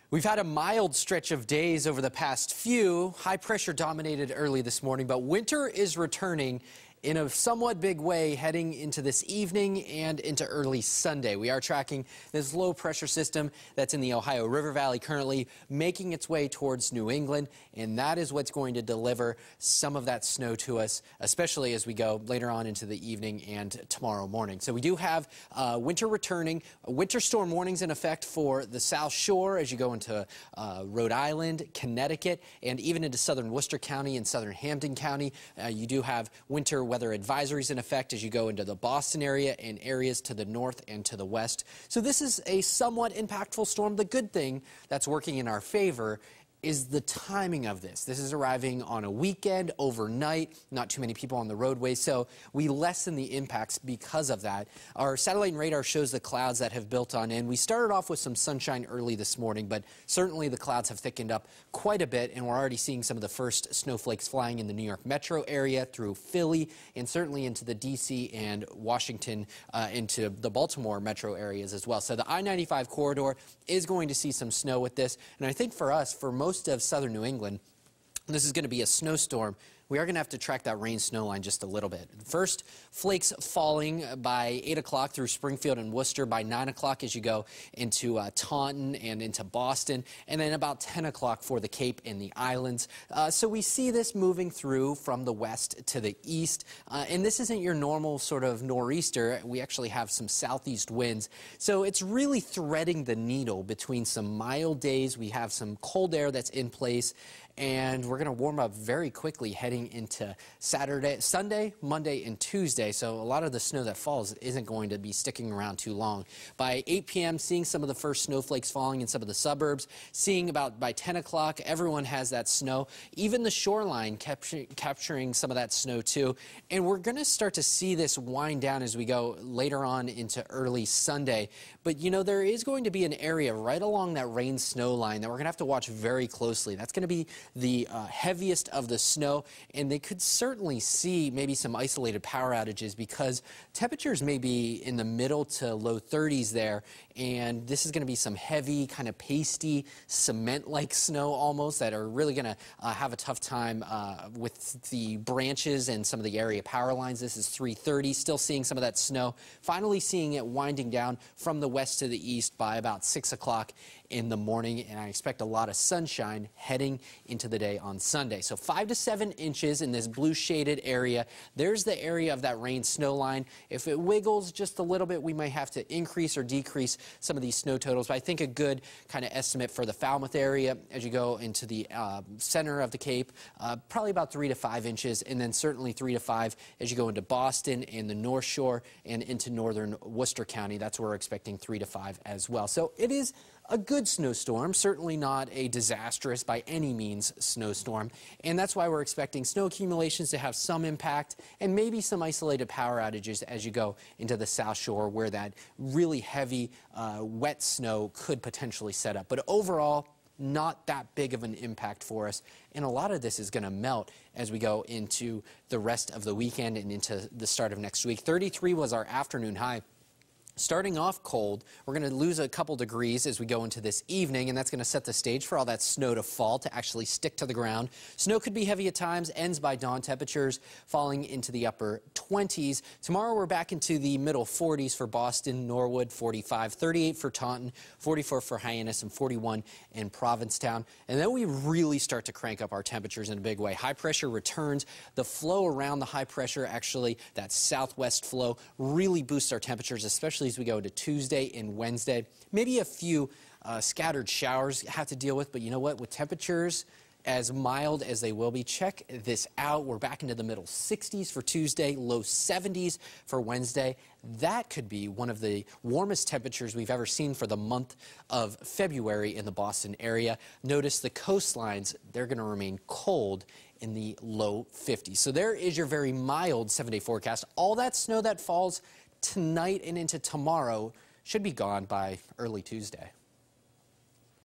We've had a mild stretch of days over the past few. High pressure dominated early this morning, but winter is returning in a somewhat big way heading into this evening and into early Sunday. We are tracking this low pressure system that's in the Ohio River Valley currently making its way towards New England, and that is what's going to deliver some of that snow to us, especially as we go later on into the evening and tomorrow morning. So we do have winter returning, winter storm warnings in effect for the South Shore as you go into Rhode Island, Connecticut, and even into southern Worcester County and southern Hampden County. You do have winter weather advisories in effect as you go into the Boston area and areas to the north and to the west. So this is a somewhat impactful storm. The good thing that's working in our favor is the timing of this. This is arriving on a weekend, overnight, not too many people on the roadways, so we lessen the impacts because of that. Our satellite and radar shows the clouds that have built on in. We started off with some sunshine early this morning, but certainly the clouds have thickened up quite a bit, and we're already seeing some of the first snowflakes flying in the New York metro area through Philly, and certainly into the D.C. and Washington, into the Baltimore metro areas as well. So the I-95 corridor is going to see some snow with this, and I think for us, for most of southern New England, this is going to be a snowstorm. We are going to have to track that rain-snow line just a little bit. First, flakes falling by 8 o'clock through Springfield and Worcester, by 9 o'clock as you go into Taunton and into Boston, and then about 10 o'clock for the Cape and the islands. So we see this moving through from the west to the east, and this isn't your normal sort of nor'easter. We actually have some southeast winds, so it's really threading the needle between some mild days. We have some cold air that's in place, and we're going to warm up very quickly heading into Sunday, Monday, and Tuesday. So a lot of the snow that falls isn't going to be sticking around too long. By 8 p.m., seeing some of the first snowflakes falling in some of the suburbs, seeing about by 10 o'clock, everyone has that snow. Even the shoreline capturing some of that snow too. And we're going to start to see this wind down as we go later on into early Sunday. But you know, there is going to be an area right along that rain-snow line that we're going to have to watch very closely. That's going to be the heaviest of the snow, and they could certainly see maybe some isolated power outages because temperatures may be in the middle to low 30s there, and this is going to be some heavy, kind of pasty, cement-like snow almost that are really going to have a tough time with the branches and some of the area power lines. This is 3:30, still seeing some of that snow, finally seeing it winding down from the west to the east by about 6 o'clock in the morning, and I expect a lot of sunshine heading into the day on Sunday. So 5 to 7 inches in this blue shaded area. There's the area of that rain snow line. If it wiggles just a little bit, we might have to increase or decrease some of these snow totals, but I think a good kind of estimate for the Falmouth area as you go into the center of the Cape, probably about 3 to 5 inches, and then certainly 3 to 5 as you go into Boston and the North Shore and into northern Worcester County. That's where we're expecting 3 to 5 as well. So it is a good snowstorm, certainly not a disastrous by any means snowstorm, and that's why we're expecting snow accumulations to have some impact and maybe some isolated power outages as you go into the South Shore where that really heavy wet snow could potentially set up. But overall, not that big of an impact for us, and a lot of this is going to melt as we go into the rest of the weekend and into the start of next week. 33 was our afternoon high. Starting off cold, we're going to lose a couple degrees as we go into this evening, and that's going to set the stage for all that snow to fall, to actually stick to the ground. Snow could be heavy at times, ends by dawn, temperatures falling into the upper 20s. Tomorrow we're back into the middle 40s for Boston, Norwood, 45, 38 for Taunton, 44 for Hyannis, and 41 in Provincetown. And then we really start to crank up our temperatures in a big way. High pressure returns. The flow around the high pressure, actually, that southwest flow, really boosts our temperatures, especially as we go into Tuesday and Wednesday. Maybe a few scattered showers have to deal with, but you know what? With temperatures as mild as they will be, check this out. We're back into the middle 60s for Tuesday, low 70s for Wednesday. That could be one of the warmest temperatures we've ever seen for the month of February in the Boston area. Notice the coastlines, they're going to remain cold in the low 50s. So there is your very mild 7-day forecast. All that snow that falls tonight and into tomorrow should be gone by early Tuesday.